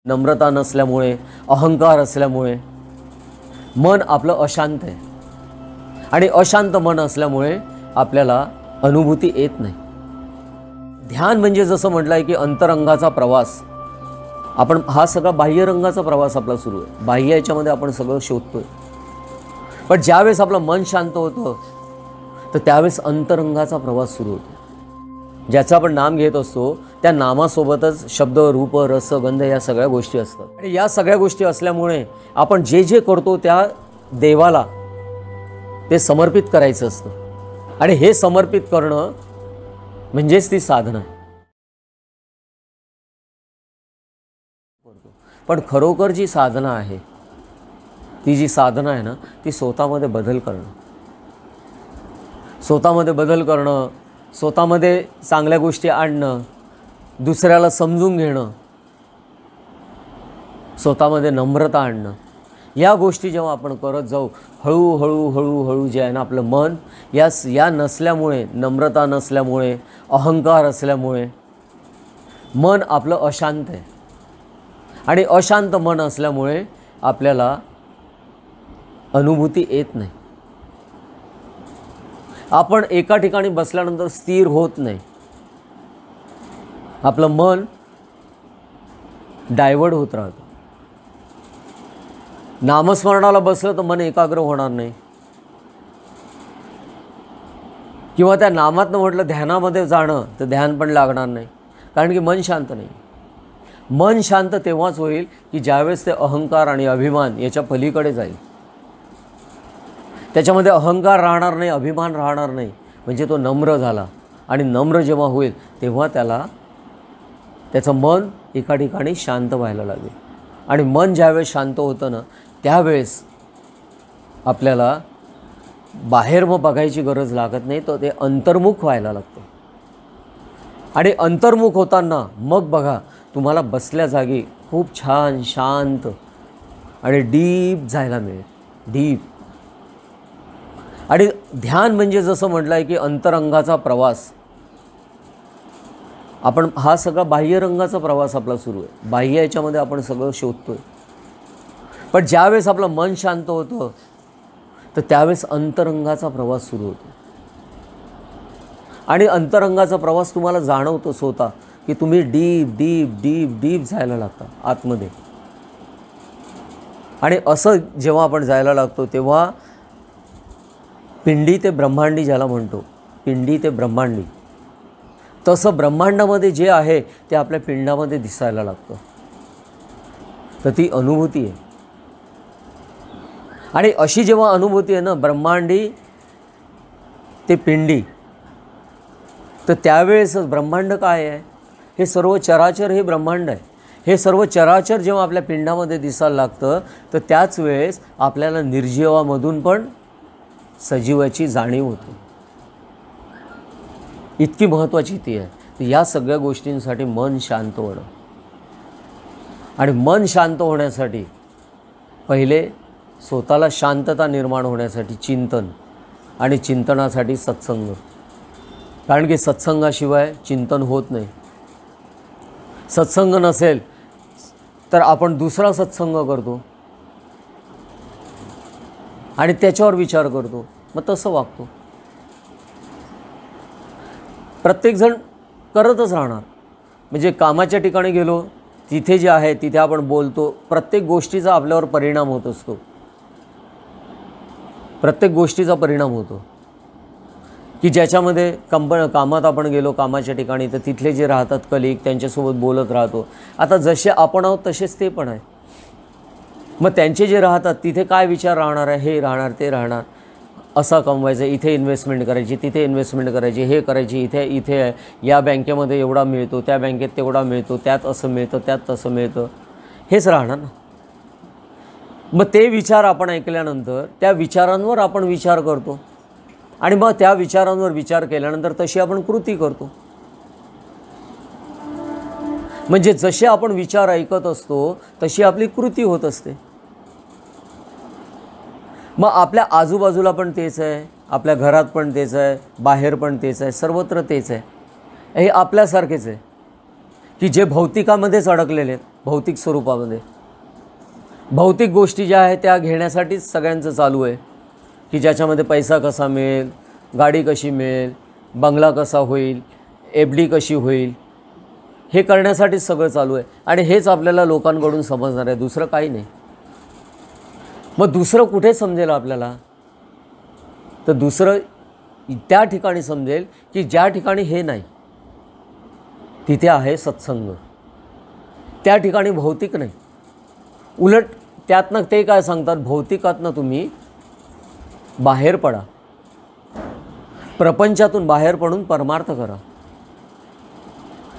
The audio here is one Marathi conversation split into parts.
नम्रता नसल्यामुळे, अहंकार असल्यामुळे मन आपलं अशांत आहे आणि अशांत मन असल्यामुळे आपल्याला अनुभूती येत नाही. ध्यान म्हणजे जसं म्हटलं आहे की अंतरंगाचा प्रवास. आपण हा सगळा बाह्यरंगाचा प्रवास आपला सुरू आहे. बाह्य याच्यामध्ये आपण सगळं शोधतोय, पण ज्यावेळेस आपलं मन शांत होतं तर त्यावेळेस अंतरंगाचा प्रवास सुरू होतो. ज्याचं आपण नाम घेत असतो त्या नामासोबतच शब्द, रूप, रस, गंध या सगळ्या गोष्टी असतात. आणि या सगळ्या गोष्टी असल्यामुळे आपण जे जे करतो त्या देवाला ते समर्पित करायचं असतं. आणि हे समर्पित करणं म्हणजेच ती साधना. पण खरोखर जी साधना आहे, ती जी साधना आहे ना, ती स्वतःमध्ये बदल करणं. स्वतःमध्ये बदल करणं, स्वतःमध्ये चांगल्या गोष्टी आणणं, दुसऱ्याला समजून घेणं, स्वतःमध्ये नम्रता आणणं, या गोष्टी जेव्हा आपण करत जाऊ, हळूहळू हळूहळू जे आहे ना आपलं मन या नसल्यामुळे, नम्रता नसल्यामुळे, अहंकार असल्यामुळे मन आपलं अशांत आहे. आणि अशांत मन असल्यामुळे आपल्याला अनुभूती येत नाही. आपण एका ठिकाणी बसल्यानंतर स्थिर होत नाही. आपलं मन डायव्हर्ट होत राहतं. नामस्मरणाला बसलं तर मन एकाग्र होणार नाही, किंवा त्या नामातनं म्हटलं ध्यानामध्ये जाणं तर ध्यान पण लागणार नाही, कारण की मन शांत नाही. मन शांत तेव्हाच होईल की ज्यावेळेस ते अहंकार आणि अभिमान याच्या पलीकडे जाईल. त्याच्यामध्ये अहंकार राहणार नाही, अभिमान राहणार नाही, म्हणजे तो नम्र झाला. आणि नम्र जेव्हा होईल तेव्हा त्याचं मन एका ठिकाणी शांत व्हायला लागेल. आणि मन ज्यावेळेस शांत होतं ना, त्यावेळेस आपल्याला बाहेर मग बघायची गरज लागत नाही, तर ते अंतर्मुख व्हायला लागतं. आणि अंतर्मुख होताना मग बघा, तुम्हाला बसल्या जागी खूप छान शांत आणि डीप जायला मिळेल. डीप. आणि ध्यान म्हणजे जसं म्हटलं आहे की अंतरंगाचा प्रवास. आपण हा सगळा बाह्यरंगाचा प्रवास आपला सुरू आहे. बाह्य याच्यामध्ये आपण सगळं शोधतोय, पण ज्यावेळेस आपलं मन शांत होतं तर त्यावेळेस अंतरंगाचा प्रवास सुरू होतो. आणि अंतरंगाचा प्रवास तुम्हाला जाणवतो स्वतः की तुम्ही डीप डीप डीप डीप जायला लागता आतमध्ये. आणि असं जेव्हा आपण जायला लागतो तेव्हा पिंडी ते ब्रह्मांडी ज्याला म्हणतो, पिंडी ते ब्रह्मांडी, तसं ब्रह्मांडामध्ये जे आहे ते आपल्या पिंडामध्ये दिसायला लागतं. तर ती अनुभूती आहे. आणि अशी जेव्हा अनुभूती आहे ना, ब्रह्मांडी ते पिंडी, तर त्यावेळेसच ब्रह्मांड काय आहे, हे सर्व चराचर हे ब्रह्मांड आहे. हे सर्व चराचर जेव्हा आपल्या पिंडामध्ये दिसायला लागतं तर त्याच वेळेस आपल्याला निर्जीवामधून पण सजीवाची जाणीव होते. इतकी महत्त्वाची ती आहे. तर या सगळ्या गोष्टींसाठी मन शांत होणं. आणि मन शांत होण्यासाठी पहिले स्वतःला शांतता निर्माण होण्यासाठी चिंतन, आणि चिंतनासाठी सत्संग. कारण की सत्संगाशिवाय चिंतन होत नाही. सत्संग नसेल तर आपण दुसरा सत्संग करतो आणि त्याच्यावर विचार करतो, मग तसं वागतो. प्रत्येकजण करतच राहणार. म्हणजे कामाच्या ठिकाणी गेलो, तिथे जे आहे तिथे आपण बोलतो, प्रत्येक गोष्टीचा आपल्यावर परिणाम होत असतो. प्रत्येक गोष्टीचा परिणाम होतो की ज्याच्यामध्ये कामात आपण गेलो, कामाच्या ठिकाणी, तर तिथले जे राहतात कलिग, त्यांच्यासोबत बोलत राहतो. आता जसे आपण आहोत तसेच ते पण आहे. मग त्यांचे जे राहतात तिथे काय विचार राहणार आहे, हे राहणार, ते राहणार, असा कमवायचं, इथे इन्व्हेस्टमेंट करायची, तिथे इन्व्हेस्टमेंट करायची, हे करायची, इथे आहे, या बँकेमध्ये एवढा मिळतो, त्या बँकेत तेवढा मिळतो, त्यात असं मिळतं, त्यात तसं मिळतं, हेच राहणार ना. मग ते विचार आपण ऐकल्यानंतर त्या विचारांवर आपण विचार करतो, आणि मग त्या विचारांवर विचार केल्यानंतर तशी आपण कृती करतो. म्हणजे जसे आपण विचार ऐकत असतो तशी आपली कृती होत असते. मग आपल्या आजूबाजूला पण तेच आहे, आपल्या घरात पण तेच आहे, बाहेर पण तेच आहे, सर्वत्र तेच आहे. हे आपल्यासारखेच आहे की जे भौतिकामध्येच अडकलेले आहेत, भौतिक स्वरूपामध्ये. भौतिक गोष्टी ज्या आहेत त्या घेण्यासाठीच सगळ्यांचं चालू आहे, की ज्याच्यामध्ये पैसा कसा मिळेल, गाडी कशी मिळेल, बंगला कसा होईल, FD कशी होईल, हे करण्यासाठीच सगळं चालू आहे. आणि हेच आपल्याला लोकांकडून समजणार आहे, दुसरं काही नाही. मग दुसरं कुठे समजेल आपल्याला? तर दुसरं त्या ठिकाणी समजेल की ज्या ठिकाणी हे नाही, तिथे आहे सत्संग. त्या ठिकाणी भौतिक नाही. उलट त्यातनं ते काय सांगतात, भौतिकातनं तुम्ही बाहेर पडा, प्रपंचातून बाहेर पडून परमार्थ करा,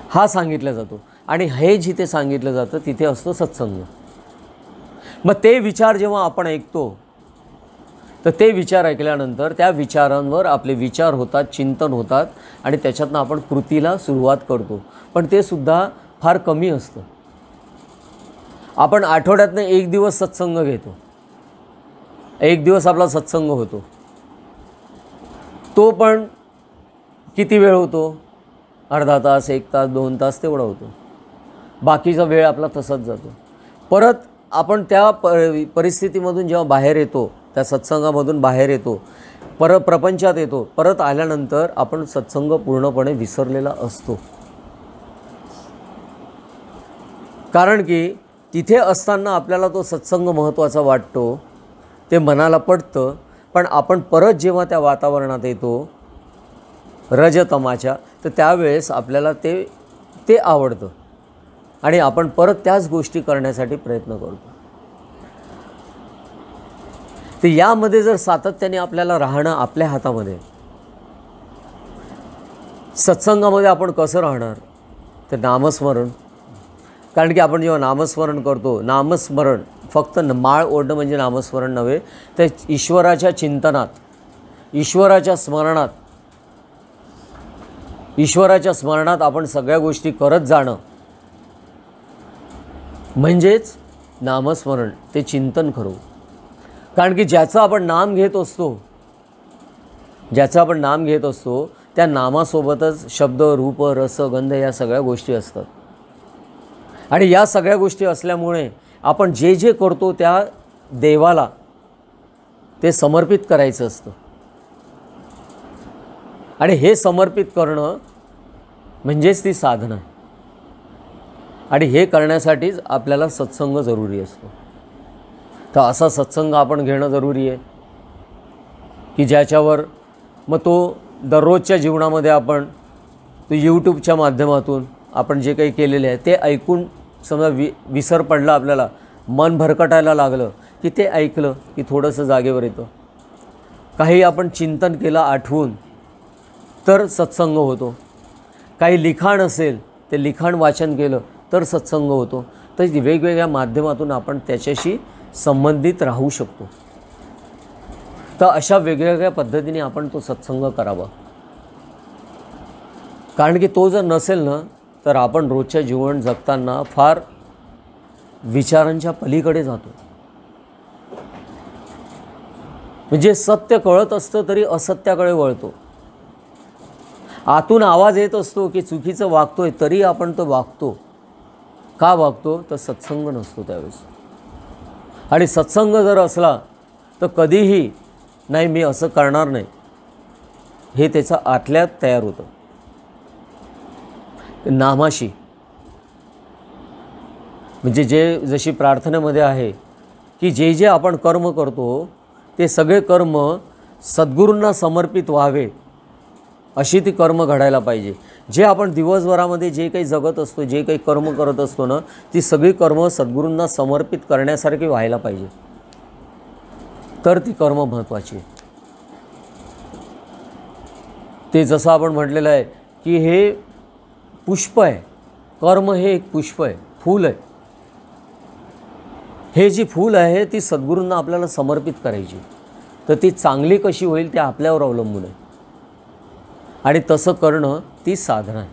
हा सांगितला जातो. आणि हे जिथे सांगितलं जातं तिथे असतो सत्संग. मग ते विचार जेव्हा आपण ऐकतो, तर ते विचार ऐकल्यानंतर त्या विचारांवर आपले विचार होतात, चिंतन होतात आणि त्याच्यातनं आपण कृतीला सुरुवात करतो. पण ते सुद्धा फार कमी असतं. आपण आठवड्यातनं एक दिवस सत्संग घेतो, एक दिवस आपला सत्संग होतो. तो पण किती वेळ होतो? अर्धा तास, 1 तास, 2 तास तेवढा होतो. बाकीचा वेळ आपला तसाच जातो. परत आपण त्या परिस्थितीमधून जेव्हा बाहेर येतो, त्या सत्संगामधून बाहेर येतो, परत प्रपंचात येतो, परत आल्यानंतर आपण सत्संग पूर्णपणे विसरलेला असतो. कारण की तिथे असताना आपल्याला तो सत्संग महत्त्वाचा वाटतो, ते मनाला पडतं. पण आपण परत जेव्हा त्या वातावरणात येतो रजतमाच्या, तर त्यावेळेस आपल्याला ते आवडतं आणि आपण परत त्याच गोष्टी करण्यासाठी प्रयत्न करतो. तर यामध्ये जर सातत्याने आपल्याला राहणं आपल्या हातामध्ये. सत्संगामध्ये आपण कसं राहणार? तर नामस्मरण. कारण की आपण जेव्हा नामस्मरण करतो, नामस्मरण फक्त माळ ओढणं म्हणजे नामस्मरण नव्हे, तर ईश्वराच्या चिंतनात, ईश्वराच्या स्मरणात आपण सगळ्या गोष्टी करत जाणं म्हणजेच नामस्मरण, ते चिंतन करू. कारण की ज्याचं आपण नाम घेत असतो, त्या नामासोबतच शब्द, रूप, रस, गंध या सगळ्या गोष्टी असतात. आणि या सगळ्या गोष्टी असल्यामुळे आपण जे जे करतो त्या देवाला ते समर्पित करायचं असतं. आणि हे समर्पित करणं म्हणजेच ती साधना. आणि हे करण्यासाठीच आपल्याला सत्संग जरुरी असतो. तर असा सत्संग आपण घेणं जरुरी आहे की ज्याच्यावर मग तो दररोजच्या जीवनामध्ये आपण तो यूट्यूबच्या माध्यमातून आपण जे काही केलेले आहे ते ऐकून समजा विसर पडला, आपल्याला मन भरकटायला लागलं की ते ऐकलं की थोडंसं जागेवर येतं. काही आपण चिंतन केलं आठवून तर सत्संग होतो. काही लिखाण असेल ते लिखाण वाचन केलं तर सत्संग होतो. तर वेगवेगळ्या माध्यमातून आपण त्याच्याशी संबंधित राहू शकतो. तर अशा वेगवेगळ्या पद्धतीने आपण तो सत्संग करावा. कारण की तो जर नसेल ना, तर आपण रोजच्या जीवन जगताना फार विचारांच्या पलीकडे जातो. म्हणजे सत्य कळत असतं तरी असत्याकडे वळतो. आतून आवाज येत असतो की चुकीचं वागतोय, तरी आपण तो वागतो. का वागतो? तर सत्संग नसतो त्यावेळेस. आणि सत्संग जर असला तर कधीही नाही मी असं करणार नाही, हे त्याचा आतल्यात तयार होतं. नामाशी म्हणजे जशी प्रार्थनेमध्ये आहे की जे जे आपण कर्म करतो ते सगळे कर्म सद्गुरूंना समर्पित व्हावे, अशी ती कर्म घडायला पाहिजे. जे आपण दिवसभरामध्ये जे काही जगत असतो, जे काही कर्म करत असतो ना, ती सगळी कर्म सद्गुरूंना समर्पित करण्यासारखी व्हायला पाहिजे. तर ती कर्म महत्त्वाची आहे. ते जसं आपण म्हटलेलं आहे की हे पुष्प आहे, कर्म हे एक पुष्प आहे, फूल आहे. हे जी फूल आहे ती सद्गुरूंना आपल्याला समर्पित करायची. तर ती चांगली कशी होईल ते आपल्यावर अवलंबून आहे. आणि तसं करणं ती साधना आहे.